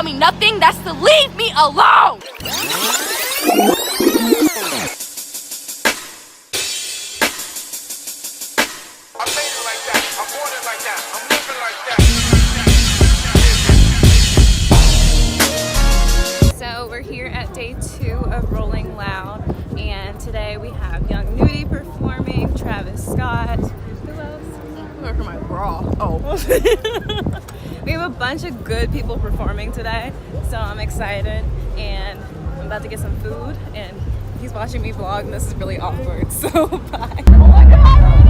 taught me nothing, that's to leave me alone. So we're here at day 2 of Rolling Loud, and today we have Young Nudie performing, Travis Scott. Who else? Look for my bra. Oh. We have a bunch of good people performing today, so I'm excited, and I'm about to get some food, and he's watching me vlog, and this is really awkward, so bye. Oh my God!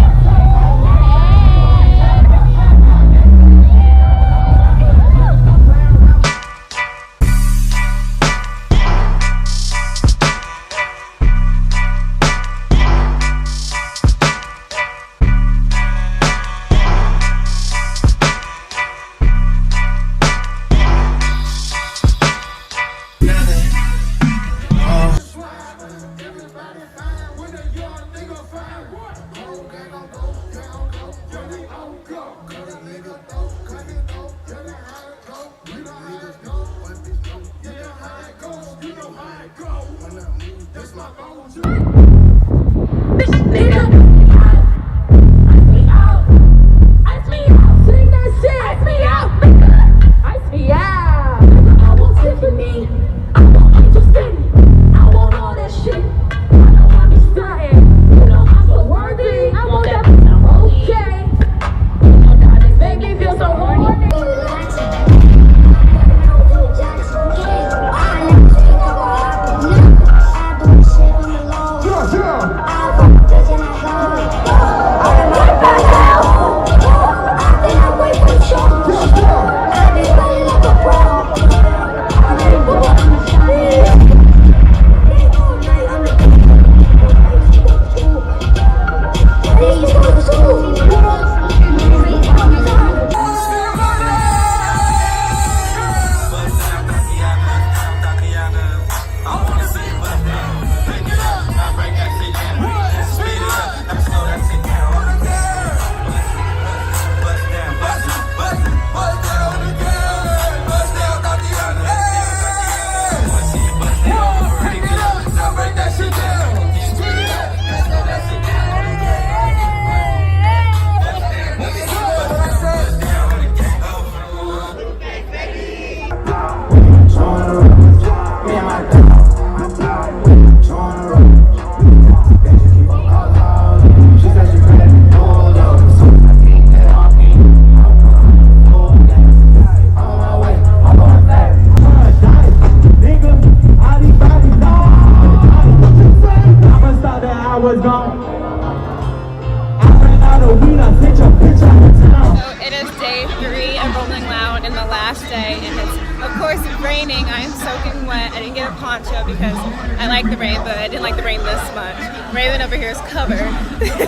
Raining. I am soaking wet. I didn't get a poncho because I like the rain, but I didn't like the rain this much. Raven over here is covered.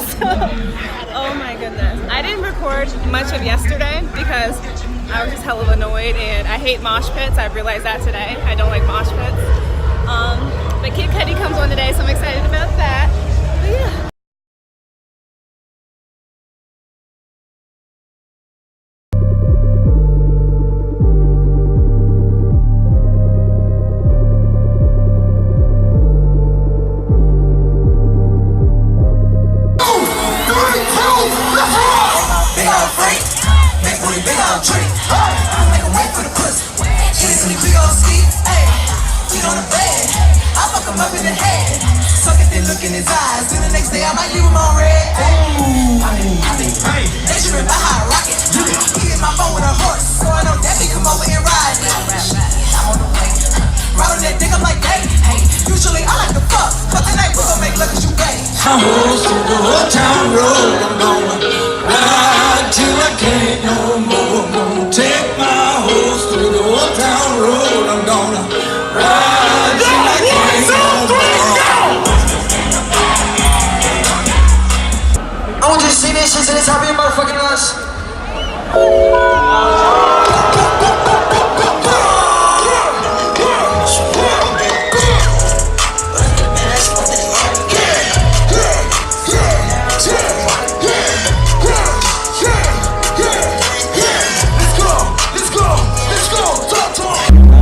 So, oh my goodness. I didn't record much of yesterday because I was just hella annoyed, and I hate mosh pits. I realized that today. I don't like mosh pits. But Kid Cudi comes on today, so I'm excited about that. But yeah. In his eyes, then the next day I might leave him on red. They should rip a high rocket. He hit my phone with a horse, so I know Debbie come over and ride. I'm on the way, ride on that dick, I'm like, hey, usually I like to fuck, but tonight we're gonna make love 'cause you gay. I'm horse to the old town road, I'm gonna ride till I can't no more. I'm gonna take my horse to the old town road, I'm gonna ride till I can't no more. I want you to see this shit to the top of your motherfucking lungs. Let's go, talk.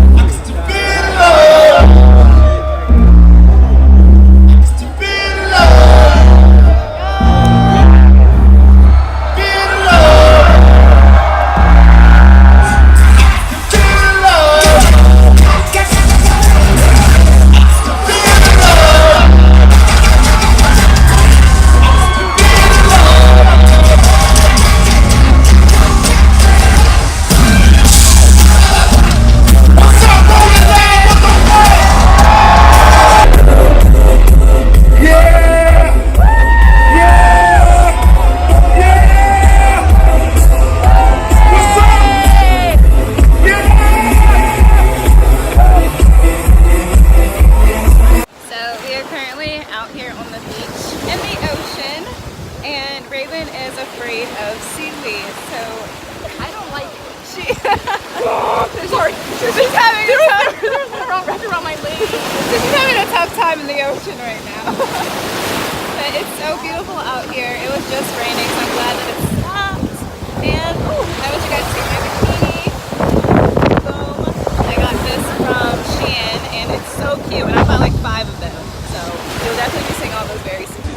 having a tough, wrapped around my leg. she's having a tough time in the ocean right now. But it's so beautiful out here. It was just raining, so I'm glad that it stopped. And I wish you guys could see my bikini. Boom. I got this from Shein, and it's so cute. And I bought like 5 of them, so you'll definitely be seeing all those very soon.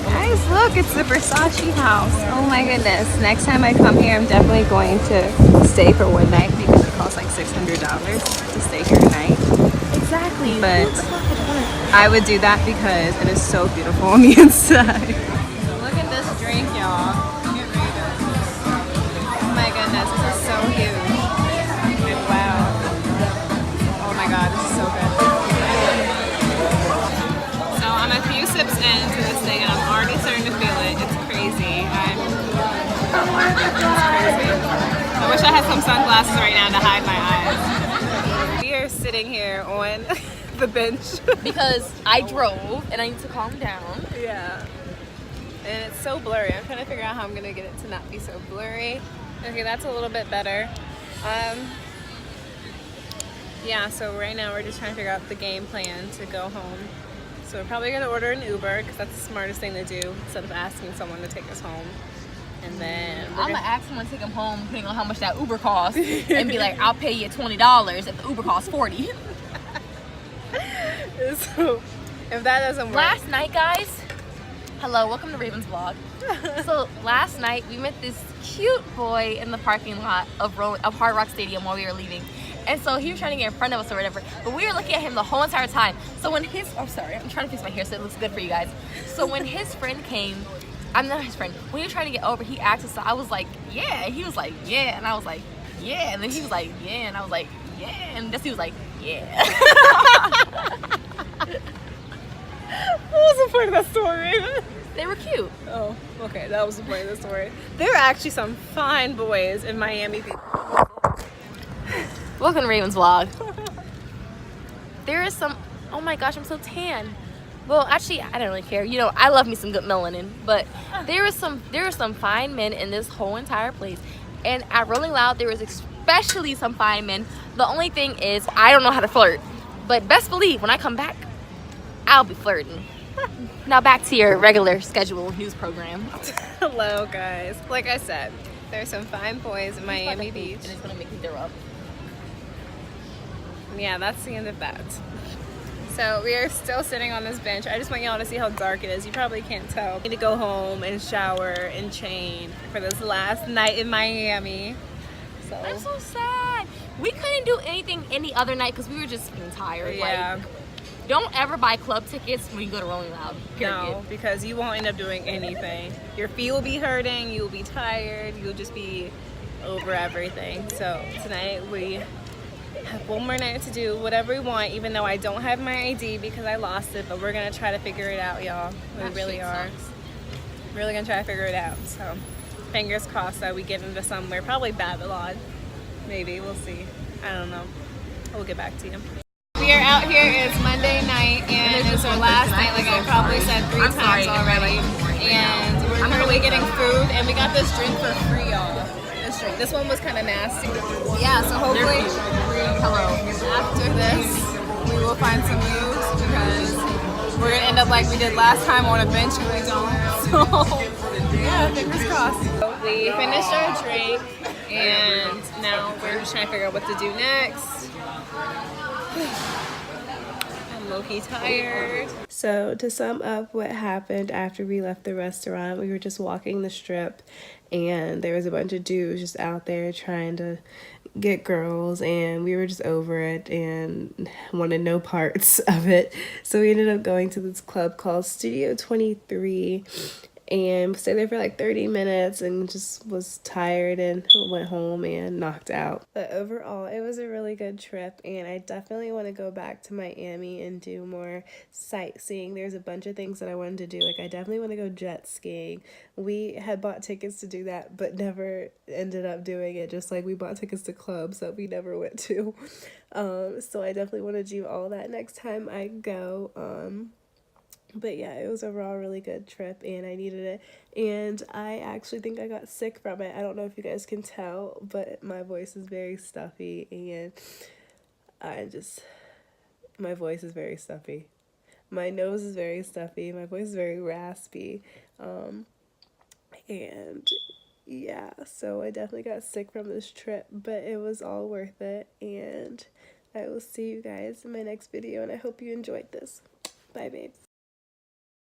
Guys, look, it's the Versace house. Oh my goodness. Next time I come here, I'm definitely going to stay for one night because it costs like $600 to stay here tonight. Exactly. But I would do that because it is so beautiful on the inside. Look at this drink, y'all. Get ready to... Oh my goodness, this is so huge. And wow. Oh my god, this is so good. So I'm a few sips into this thing and I'm already starting to feel it. It's crazy. It's crazy. I wish I had some sunglasses right now to hide my eyes. We are sitting here on the bench. Because I drove and I need to calm down. Yeah. And it's so blurry. I'm trying to figure out how I'm gonna get it to not be so blurry. Okay, that's a little bit better. Yeah, so right now we're just trying to figure out the game plan to go home. So we're probably gonna order an Uber because that's the smartest thing to do instead of asking someone to take us home. And then I'm gonna ask someone to take him home, depending on how much that Uber costs, and be like, "I'll pay you $20 if the Uber costs $40." So if that doesn't work. Last night, guys. Hello, welcome to Raven's vlog. So last night we met this cute boy in the parking lot of Hard Rock Stadium while we were leaving. And so he was trying to get in front of us or whatever, but we were looking at him the whole entire time. So when I'm trying to fix my hair so it looks good for you guys. So when his friend came, I'm not his friend, when he was trying to get over, he asked us, so I was like, yeah. And he was like, yeah. And I was like, yeah. And then he was like, yeah. And I was like, yeah. And he was like, yeah. What was the point of that story? They were cute. Oh, okay, that was the point of the story. There are actually some fine boys in Miami Beach. Welcome to Raven's vlog. There is some, oh my gosh, I'm so tan. Well, actually, I don't really care. You know, I love me some good melanin, but there are some fine men in this whole entire place. And at Rolling Loud, there was especially some fine men. The only thing is, I don't know how to flirt. But best believe, when I come back, I'll be flirting. Now back to your regular scheduled news program. Hello, guys. Like I said, there's some fine boys in Miami Beach. And it's gonna make me throw up. Yeah, that's the end of that. So we are still sitting on this bench. I just want y'all to see how dark it is. You probably can't tell. I need to go home and shower and change for this last night in Miami. So I'm so sad. We couldn't do anything any other night because we were just being tired. Yeah. Like, don't ever buy club tickets when you go to Rolling Loud. Period. No, because you won't end up doing anything. Your feet will be hurting. You'll be tired. You'll just be over everything. So tonight we have one more night to do whatever we want, even though I don't have my ID because I lost it, but we're gonna try to figure it out, y'all. We really are. Really gonna try to figure it out. So fingers crossed that we get into somewhere, probably Babylon. Maybe, we'll see. I don't know. We'll get back to you. We are out here, it's Monday night, and it's our last night, like I probably said 3 times already. And we're currently getting food, and we got this drink for free, y'all. This one was kind of nasty. Yeah, so hopefully after this we will find some moves because we're gonna end up like we did last time on a bench and we don't. So yeah, fingers crossed. So we finished our drink and now we're just trying to figure out what to do next. I'm low-key tired. So to sum up what happened after we left the restaurant, we were just walking the strip and there was a bunch of dudes just out there trying to get girls and we were just over it and wanted no parts of it. So we ended up going to this club called Studio 23 and stayed there for like 30 minutes and just was tired and went home and knocked out. But overall, it was a really good trip and I definitely want to go back to Miami and do more sightseeing. There's a bunch of things that I wanted to do. Like I definitely want to go jet skiing. We had bought tickets to do that but never ended up doing it, just like we bought tickets to clubs that we never went to. So I definitely want to do all that next time I go. But yeah, it was overall a really good trip and I needed it. And I actually think I got sick from it. I don't know if you guys can tell, but my voice is very stuffy and My voice is very stuffy. My nose is very stuffy. My voice is very raspy. And yeah, so I definitely got sick from this trip, but it was all worth it. And I will see you guys in my next video, and I hope you enjoyed this. Bye, babes.